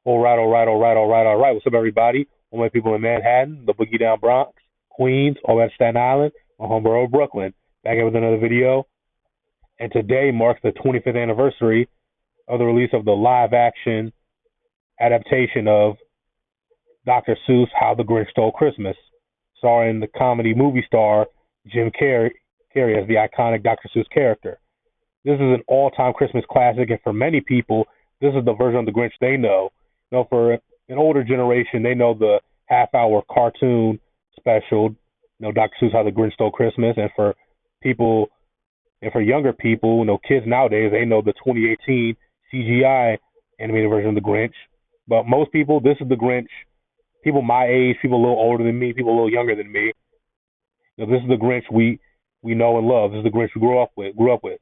All right, all right, all right, all right, all right. What's up, everybody? All my people in Manhattan, the Boogie Down Bronx, Queens, all that Staten Island, my home borough, Brooklyn. Back here with another video. And today marks the 25th anniversary of the release of the live-action adaptation of Dr. Seuss' How the Grinch Stole Christmas, starring the comedy movie star Jim Carrey as the iconic Dr. Seuss character. This is an all-time Christmas classic, and for many people, this is the version of the Grinch they know. For an older generation, they know the half-hour cartoon special, Dr. Seuss How the Grinch Stole Christmas, and for people, and for younger people, kids nowadays, they know the 2018 CGI animated version of the Grinch. But most people, this is the Grinch. People my age, people a little older than me, people a little younger than me. This is the Grinch we know and love. This is the Grinch we grew up with.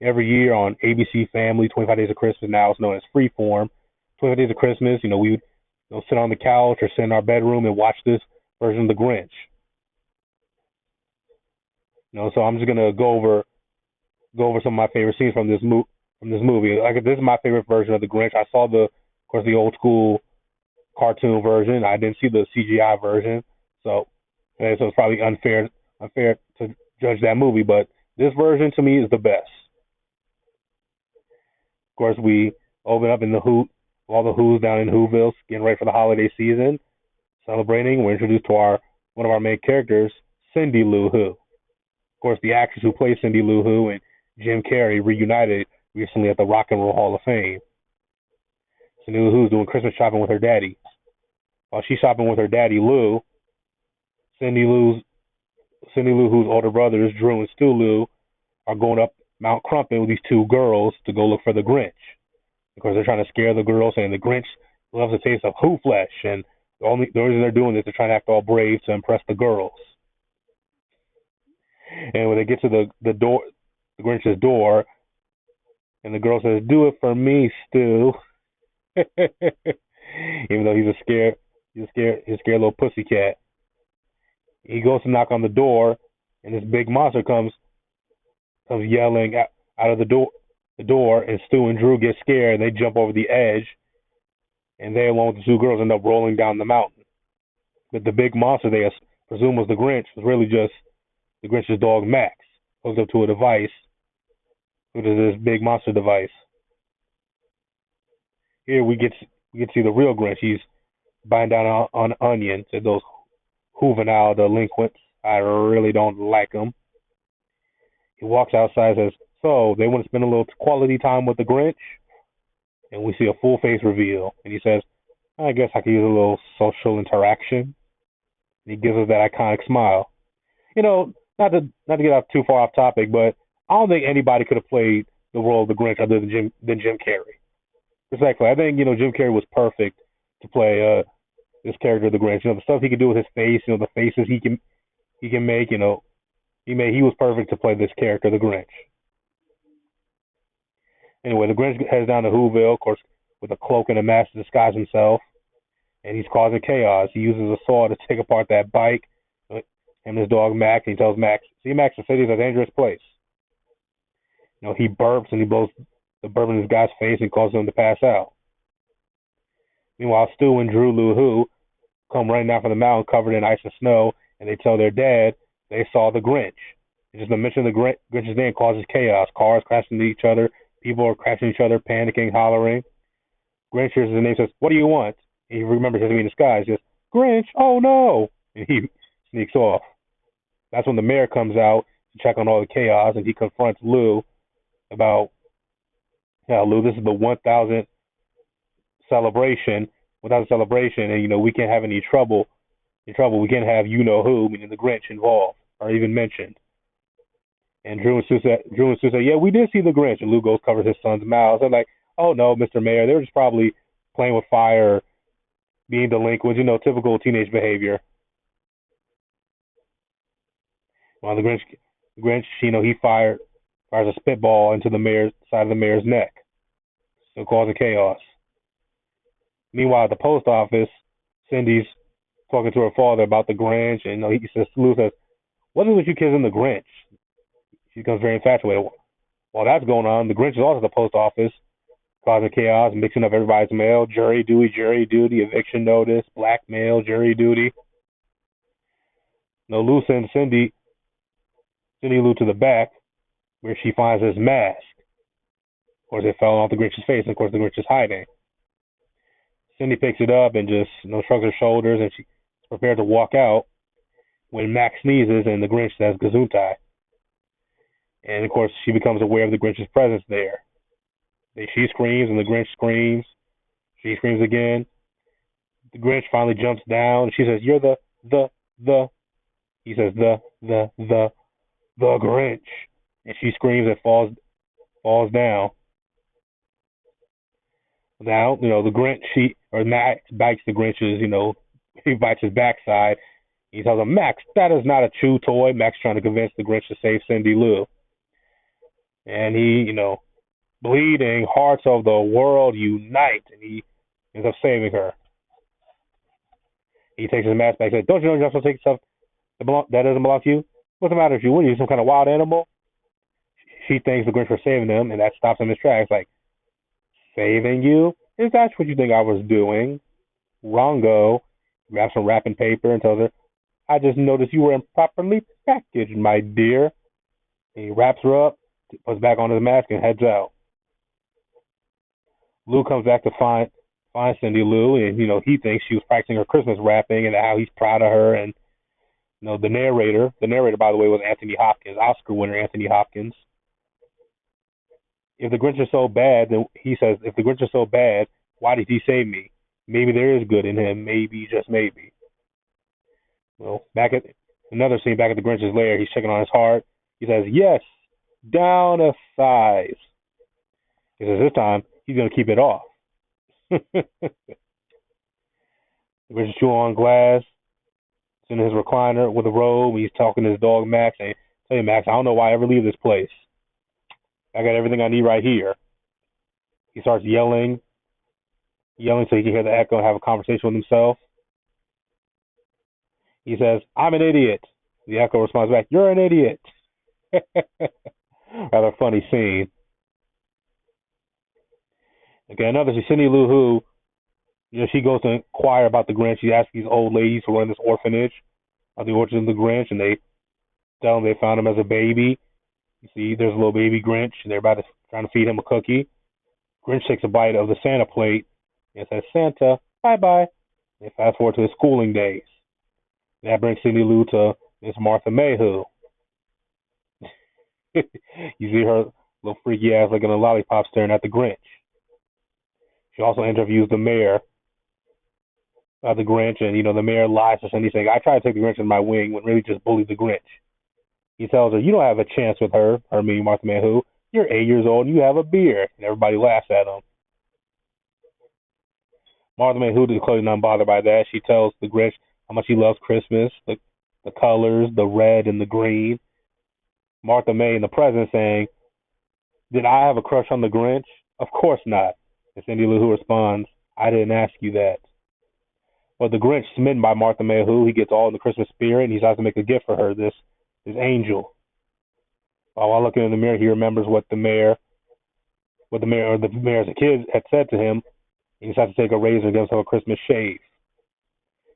Every year on ABC Family, 25 Days of Christmas, now it's known as Freeform. 25 Days of Christmas, we would sit on the couch or sit in our bedroom and watch this version of the Grinch. So I'm just gonna go over some of my favorite scenes from this movie. Like, this is my favorite version of the Grinch. I saw of course, the old school cartoon version. I didn't see the CGI version, so it's probably unfair to judge that movie. But this version to me is the best. Of course, we open up in the Hoot, all the Who's down in Whoville, getting ready for the holiday season, celebrating. We're introduced to one of our main characters, Cindy Lou Who. Of course, the actress who plays Cindy Lou Who and Jim Carrey reunited recently at the Rock and Roll Hall of Fame. Cindy Lou Who's doing Christmas shopping with her daddy. While she's shopping with her daddy Lou, Cindy Lou Who's older brothers, Drew and Stu Lou, are going up Mount Crumpin with these two girls to go look for the Grinch. Because they're trying to scare the girls, saying the Grinch loves the taste of who flesh, and the reason they're doing this, they're trying to act all brave to impress the girls. And when they get to the door, the Grinch's door, and the girl says, "Do it for me, Stu." Even though he's a scared little pussycat. He goes to knock on the door, and this big monster comes yelling out of the door, and Stu and Drew get scared, and they jump over the edge, and they, along with the two girls, end up rolling down the mountain. But the big monster they presume was the Grinch was really just the Grinch's dog Max, hooked up to a device, which is this big monster device. Here we get to see the real Grinch. He's biting down on onions at those juvenile delinquents. I really don't like them. He walks outside and says, "So, they want to spend a little quality time with the Grinch?" And we see a full face reveal. And he says, "I guess I could use a little social interaction." And he gives us that iconic smile. Not to get off too far off topic, but I don't think anybody could have played the role of the Grinch other than Jim Carrey. Respectfully, I think Jim Carrey was perfect to play this character, the Grinch. The stuff he could do with his face, the faces he can make. He was perfect to play this character, the Grinch. Anyway, the Grinch heads down to Whoville, of course, with a cloak and a mask to disguise himself, and he's causing chaos. He uses a saw to take apart that bike, him and his dog Max, and he tells Max, "See, Max, the city is a dangerous place." He burps, and he blows the burp in this guy's face and causes him to pass out. Meanwhile, Stu and Drew Lou Who come running down from the mountain covered in ice and snow, and they tell their dad they saw the Grinch. And just the mention of the Grinch's name causes chaos. Cars crash into each other. People are crashing each other, panicking, hollering. Grinch hears his name, says, "What do you want?" And he remembers him in disguise. He says, "Grinch, oh no!" And he sneaks off. That's when the mayor comes out to check on all the chaos, and he confronts Lou about, Lou, this is the 1,000th celebration, and we can't have any trouble. We can't have who, meaning the Grinch, involved or even mentioned. And Drew and Sue say, "Yeah, we did see the Grinch." And Lou goes covers his son's mouth. They're like, "Oh no, Mr. Mayor, they were just probably playing with fire, being delinquents, typical teenage behavior." Well, the Grinch, he fires a spitball into the side of the mayor's neck, so causing chaos. Meanwhile, at the post office, Cindy's talking to her father about the Grinch, and Lou says, "What is with you kids and the Grinch?" She becomes very infatuated. While that's going on, the Grinch is also at the post office, causing chaos, mixing up everybody's mail, jury duty, eviction notice, blackmail, jury duty. No, Lou sends Cindy Lou to the back where she finds his mask. Of course, it fell off the Grinch's face, and of course, the Grinch is hiding. Cindy picks it up and just shrugs her shoulders, and she's prepared to walk out when Max sneezes and the Grinch says Gesundheit. And of course, she becomes aware of the Grinch's presence there. She screams, and the Grinch screams. She screams again. The Grinch finally jumps down. She says, "You're the." He says, the Grinch." And she screams and falls down. Now, the Grinch, Max bites the Grinch's, he bites his backside. He tells him, "Max, that is not a chew toy." Max trying to convince the Grinch to save Cindy Lou. And he, bleeding, hearts of the world unite, and he ends up saving her. He takes his mask back and says, "Don't you know you're not supposed to take stuff that doesn't belong to you? What's the matter with you? What are you, some kind of wild animal?" She thanks the Grinch for saving them, and that stops him in his tracks. Like, "Saving you? Is that what you think I was doing?" Rongo grabs some wrapping paper and tells her, "I just noticed you were improperly packaged, my dear." And he wraps her up, puts back on his mask, and heads out. Lou comes back to find Cindy Lou, and he thinks she was practicing her Christmas rapping, and how he's proud of her. And the narrator, by the way, was Anthony Hopkins, Oscar winner Anthony Hopkins. If the Grinch is so bad, then he says, "If the Grinch is so bad, why did he save me? Maybe there is good in him. Maybe, just maybe." Well, back at another scene, back at the Grinch's lair, he's checking on his heart. He says, "Yes, down a size." He says this time he's going to keep it off. The Grinch is chewing on glass. He's in his recliner with a robe. He's talking to his dog Max, and "Hey Max, I don't know why I ever leave this place. I got everything I need right here." He starts yelling so he can hear the echo and have a conversation with himself. He says, "I'm an idiot." The echo responds back, "You're an idiot." Rather funny scene. Okay, another Cindy Lou Who, she goes to inquire about the Grinch. She asks these old ladies who run this orphanage of the Orchard of the Grinch, and they tell them they found him as a baby. You see, there's a little baby Grinch, and they're about to trying to feed him a cookie. Grinch takes a bite of the Santa plate and says, "Santa, bye-bye." They fast forward to his schooling days. That brings Cindy Lou to Miss Martha Mayhew. You see her little freaky ass looking a lollipop staring at the Grinch. She also interviews the mayor of the Grinch, and the mayor lies to Cindy, saying, "I tried to take the Grinch in my wing," when really just bullied the Grinch. He tells her, "You don't have a chance with her meaning Martha Mayhew. You're 8 years old and you have a beard." And everybody laughs at him. Martha Mayhew is clearly not bothered by that. She tells the Grinch how much he loves Christmas, the colors, the red and the green. Martha May in the present saying, "Did I have a crush on the Grinch? Of course not." And Cindy Lou Who responds, "I didn't ask you that." But the Grinch, smitten by Martha Mayhew, he gets all in the Christmas spirit, and he decides to make a gift for her, this angel. While looking in the mirror, he remembers what the mayor as a kid had said to him, and he decides to take a razor and give himself a Christmas shave.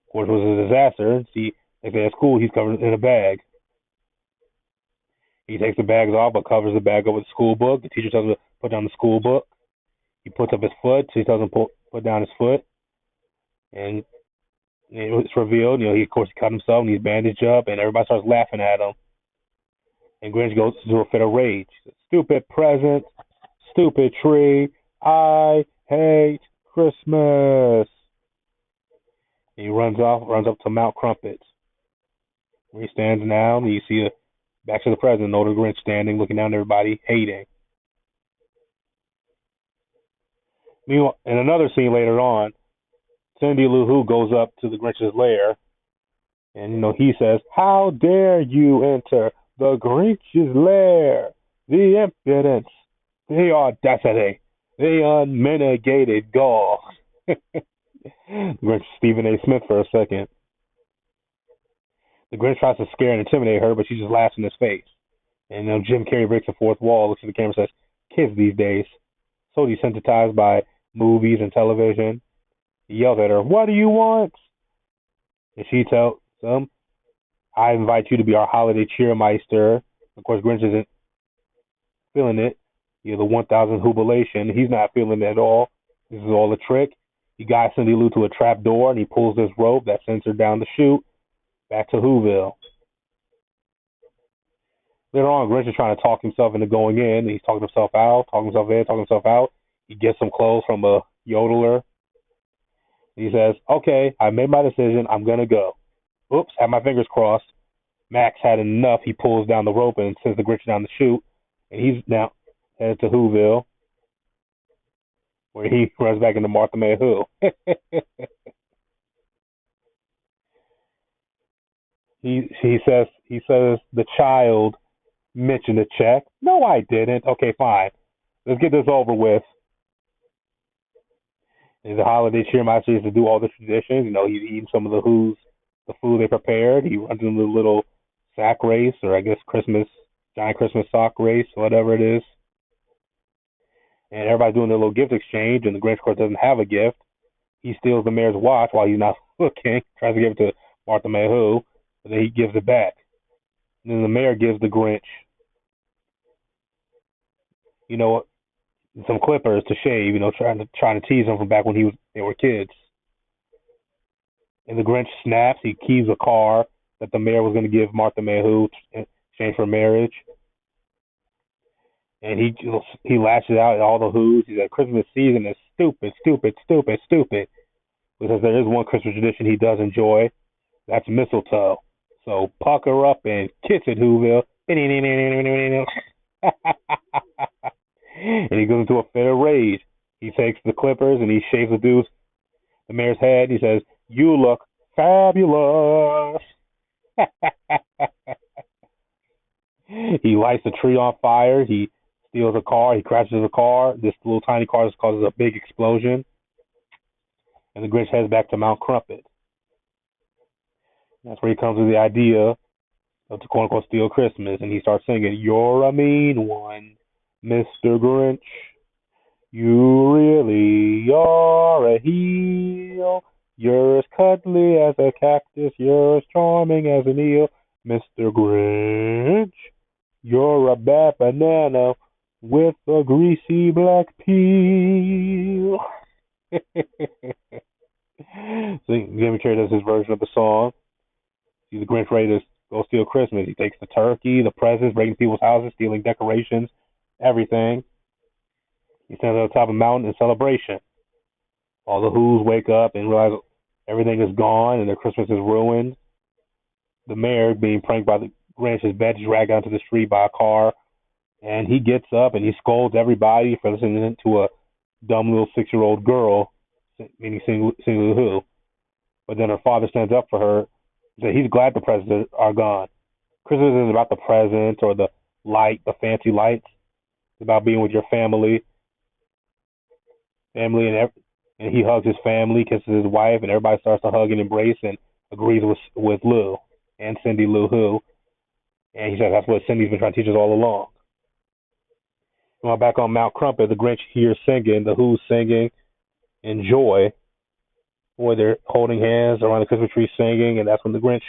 Of course, it was a disaster. See, if at school, he's covered in a bag. He takes the bags off, but covers the bag over the school book. The teacher tells him to put down the school book. He puts up his foot, so he tells him to put down his foot. And it's revealed, he of course cut himself and he's bandaged up, and everybody starts laughing at him. And Grinch goes through a fit of rage. "Stupid present, stupid tree, I hate Christmas." And he runs up to Mount Crumpet, where he stands now, and you see back to the present, an older Grinch standing, looking down at everybody, hating. Meanwhile, in another scene later on, Cindy Lou Who goes up to the Grinch's lair, and he says, "How dare you enter the Grinch's lair? The impudence, the audacity, the unmitigated gall." Grinch Stephen A. Smith for a second. The Grinch tries to scare and intimidate her, but she just laughs in his face. And Jim Carrey breaks the fourth wall, looks at the camera, and says, "Kids these days, so desensitized by movies and television. He yells at her, "What do you want?" And she tells him, "I invite you to be our holiday cheermeister." Of course, Grinch isn't feeling it. The 1,000 jubilation. He's not feeling it at all. This is all a trick. He guides Cindy Lou to a trap door, and he pulls this rope that sends her down the chute back to Whoville. Later on, Grinch is trying to talk himself into going in. And he's talking himself out, talking himself in, talking himself out. He gets some clothes from a yodeler. He says, "Okay, I made my decision. I'm going to go." Oops, had my fingers crossed. Max had enough. He pulls down the rope and sends the Grinch down the chute. And he's now headed to Whoville, where he runs back into Martha May Who. he says the child mentioned a check. No, I didn't. Okay, fine. Let's get this over with. And the holiday cheermeister used to do all the traditions. He's eating some of the food they prepared. He runs in the little sack race, or I guess giant Christmas sock race, whatever it is. And everybody's doing their little gift exchange, and the Grinch, of course, doesn't have a gift. He steals the mayor's watch while he's not looking, tries to give it to Martha May Who, but then he gives it back. And then the mayor gives the Grinch, you know, some clippers to shave, trying to tease him from back when they were kids. And the Grinch snaps. He keys a car that the mayor was going to give Martha May Who in exchange for marriage. And he lashes out at all the Who's. He said, "Christmas season is stupid, stupid, stupid, stupid." Because there is one Christmas tradition he does enjoy. That's mistletoe. So pucker up and kiss it, Whoville. And he goes into a fit of rage. He takes the clippers and he shaves the mayor's head. He says, "You look fabulous." He lights the tree on fire. He steals a car. He crashes a car. This little tiny car causes a big explosion. And the Grinch heads back to Mount Crumpet. That's where he comes with the idea of the quote-unquote steal Christmas. And he starts singing, "You're a mean one, Mr. Grinch. You really are a heel. You're as cuddly as a cactus. You're as charming as an eel. Mr. Grinch, you're a bad banana with a greasy black peel." So Jimmy Carrey does his version of the song. See the Grinch ready to go steal Christmas. He takes the turkey, the presents, breaking people's houses, stealing decorations, everything. He stands on the top of a mountain in celebration. All the Who's wake up and realize everything is gone and their Christmas is ruined. The mayor, being pranked by the Grinch, is dragged onto the street by a car, and he gets up and he scolds everybody for listening to a dumb little 6-year-old girl, meaning Cindy Lou Who. But then her father stands up for her. So he's glad the presents are gone. Christmas isn't about the presents or the fancy lights. It's about being with your family, and he hugs his family, kisses his wife, and everybody starts to hug and embrace and agrees with Lou and Cindy Lou Who. And he says that's what Cindy's been trying to teach us all along. While back on Mount Crumpet, the Grinch hears singing, the Who's singing in joy, where they're holding hands around the Christmas tree singing, and that's when the Grinch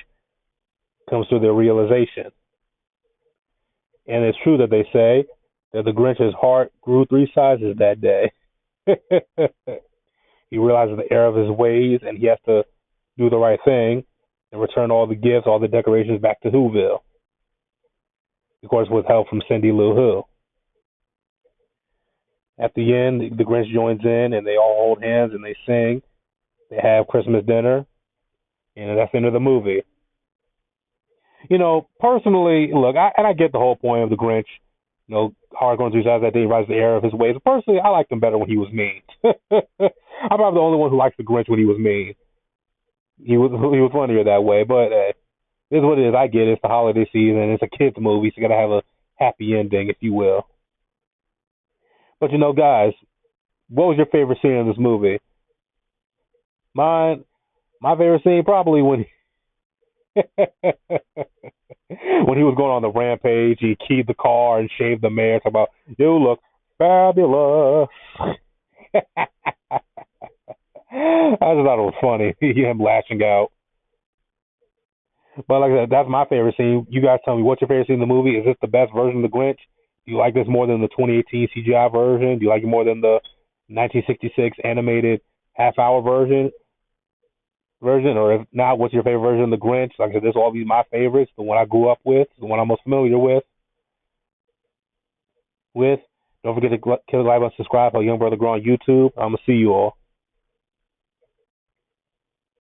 comes to their realization. And it's true that they say that the Grinch's heart grew 3 sizes that day. He realizes the error of his ways, and he has to do the right thing and return all the gifts, all the decorations back to Whoville. Of course, with help from Cindy Lou Who. At the end, the Grinch joins in, and they all hold hands and they sing. They have Christmas dinner, and that's the end of the movie. Personally, look, I get the whole point of the Grinch. Hard going through sides that day, realizes the error of his ways. But personally, I liked him better when he was mean. I'm probably the only one who likes the Grinch when he was mean. He was funnier that way, but it is what it is. I get it. It's the holiday season. It's a kids' movie, so you got to have a happy ending, if you will. But guys, what was your favorite scene in this movie? My favorite scene probably when when he was going on the rampage. He keyed the car and shaved the mayor. Talk about, "You look Fabulous. I just thought it was funny. Him lashing out. But like I said, that's my favorite scene. You guys tell me what's your favorite scene in the movie. Is this the best version of the Grinch? Do you like this more than the 2018 CGI version? Do you like it more than the 1966 animated half-hour version? Or if not, what's your favorite version of the Grinch? Like I said, this will all be my favorites. The one I grew up with, the one I'm most familiar with. Don't forget to kill the like button, subscribe. Our young brother grow on YouTube. I'm gonna see you all.